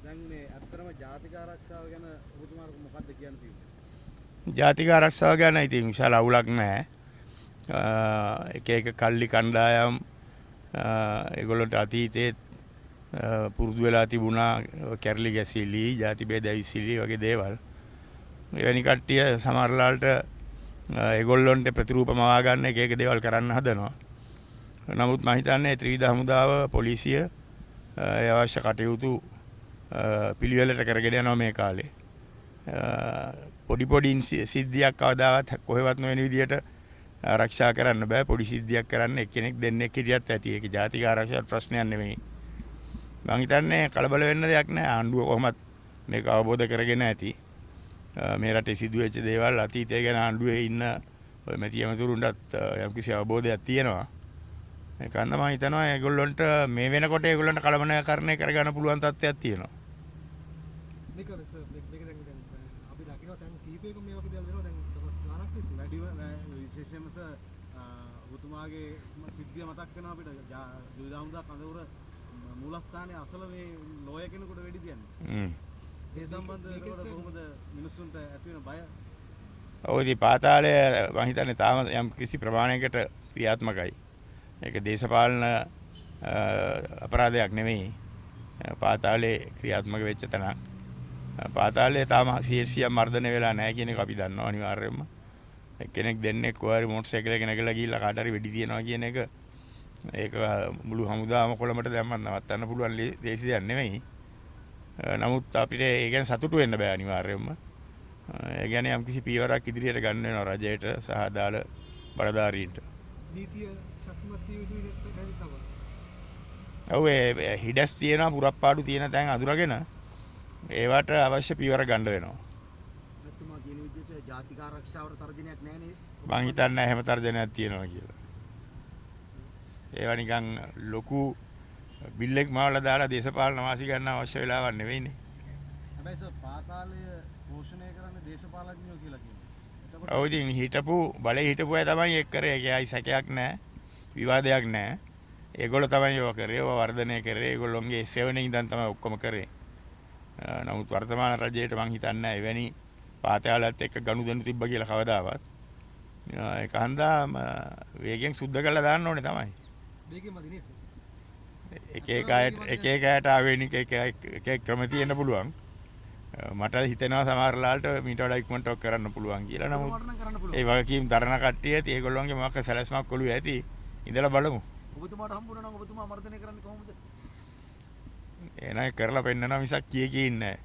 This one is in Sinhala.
දැන් මේ අත්‍තරම ජාතික ආරක්ෂාව ගැන ඔබතුමාට මොකක්ද කියන්න තියෙන්නේ? ජාතික ආරක්ෂාව ගැන ඉතින් විශාල අවුලක් නැහැ. එක කල්ලි කණ්ඩායම් ඒගොල්ලන්ට අතීතයේ පුරුදු වෙලා තිබුණා කැරලි ගැසිලි, ಜಾති බේද ඇවිසිලි වගේ දේවල්. එවැනි කට්ටිය සමහරලාට ඒගොල්ලන්ට ප්‍රතිරූප මවා ගන්න එක දේවල් කරන්න හදනවා. නමුත් මම හිතන්නේ ත්‍රිවිධ හමුදාව පොලිසිය අවශ්‍ය කටයුතු පිළිවෙලට කරගෙන යනවා මේ කාලේ. පොඩි සිද්ධියක් කවදාවත් කොහෙවත් නොවන විදියට ආරක්ෂා කරන්න බෑ. පොඩි සිද්ධියක් කරන්න එක්කෙනෙක් දෙන්නෙක් හිටියත් ඇති. ඒක ජාතික ආරක්ෂා ප්‍රශ්නයක් නෙමෙයි. මම හිතන්නේ කලබල වෙන්න දෙයක් නෑ. ආණ්ඩුව කොහොමත් මේක අවබෝධ කරගෙන ඇති. මේ රටේ සිදුවෙච්ච දේවල් අතීතය ගැන ආණ්ඩුවේ ඉන්න ඔය මැති ඇමතුරුන්ටත් යම්කිසි අවබෝධයක් තියෙනවා. ඒක අන්න මම හිතනවා ඒගොල්ලන්ට මේ වෙනකොට ඒගොල්ලන්ට කලබලකරණය කරගන්න පුළුවන් තත්ත්වයක් තියෙනවා. මේක දැන් අපි දකිනවා දැන් කීපයක මේ වගේ දේවල් වෙනවා. දැන් දවස් ගානක් තිස්සේ වැඩිව විශේෂයෙන්ම ඔබතුමාගේ සිද්ධිය මතක් වෙනවා අපිට ත්‍රිවිධ හමුදා කඳවුර මූලස්ථානයේ අසල මේ ලෝය කෙනෙකුට වෙඩි තියන්නේ. ඒ සම්බන්ධව කොහොමද මිනිස්සුන්ට ඇති වෙන බය? ඔව් ඉතින් පාතාලය මම හිතන්නේ තාම යම් කිසි ප්‍රමාණයකට ක්‍රියාත්මකයි. ඒක දේශපාලන අපරාධයක් නෙමෙයි. පාතාලේ ක්‍රියාත්මක වෙච්ච තැනක්. පාතාලේ තාම 100% මර්ධනය වෙලා නැහැ කියන එක අපි දන්නවා අනිවාර්යයෙන්ම. කෙනෙක් දෙන්නෙක් කොහරි මොටර් සයිකල් එක නැගලා ගිහිල්ලා කාට හරි වෙඩි තියනවා කියන එක ඒක මුළු හමුදාවම කොළඹට දැම්මත් නවත්තන්න පුළුවන් දේශි දෙයක් නෙමෙයි. නමුත් අපිට ඒ ගැන සතුටු වෙන්න බෑ අනිවාර්යයෙන්ම. ඒ කියන්නේ යම්කිසි පියවරක් ඉදිරියට ගන්න වෙනවා රජයට සහ අදාළ බලධාරීන්ට. නීතිය ශක්තිමත් විය යුතුයි නේද තමයි. ඔව් ඒ හිඩස් තියෙනවා පුරප්පාඩු තියෙන තැන් අඳුරගෙන ඒවට අවශ්‍ය පියවර ගන්න වෙනවා. ඔබතුමා කියන විදිහට ජාතික ආරක්ෂාවට තර්ජනයක් නැහැ නේද? මං හිතන්නේ හැම තර්ජනයක් තියෙනවා කියලා. ඒවා නිකන් ලොකු බිල්ලෙක් මාවලා දාලා දේශපාලන වාසි ගන්න අවශ්‍ය වෙලාවක් නෙවෙයිනේ. හැබැයි සර් පාතාලය පෝෂණය කරන්නේ දේශපාලඥයෝ කියලා කියනවා. ඔව් ඉතින් හිටපු බලේ හිටපු අය තමයි ඒක කරේ. ඒකයි සැකයක් නැහැ. විවාදයක් නැහැ. ඒගොල්ලෝ තමයි ඒවා කරේ. ඒවා වර්ධනය කරේ. ඒගොල්ලොන්ගේ සේවනයේ ඉඳන් තමයි ඔක්කොම කරේ. නමුත් වර්තමාන රජයට මං හිතන්නේ එවැනි පාතාලයත් එක්ක ගනුදෙනු තිබ්බ කියලා කවදාවත්. ඒක හන්දාම වේගෙන් සුද්ධ කරලා දාන්න ඕනේ තමයි. වේගෙන් මදි නේද? එක අයට ආවේනික එක ක්‍රම තියෙන්න පුළුවන්. මට හිතෙනවා සමහරලාට මීට වඩා ඉක්මනට ඔක් කරන්න පුළුවන් කියලා. නමුත් ඒ වගකීම් දරන කට්ටිය ඇති ඒගොල්ලන්ගේ මොකක් සැලැස්මක් ඔළුවේ ඇති. ඉඳලා බලමු. ඔබතුමාට හම්බුණා නම් ඔබතුමා මර්ධනය කරන්නේ කොහොමද? එනයි කරලා පෙන්නනවා මිසක් කී ඉන්නේ නැහැ.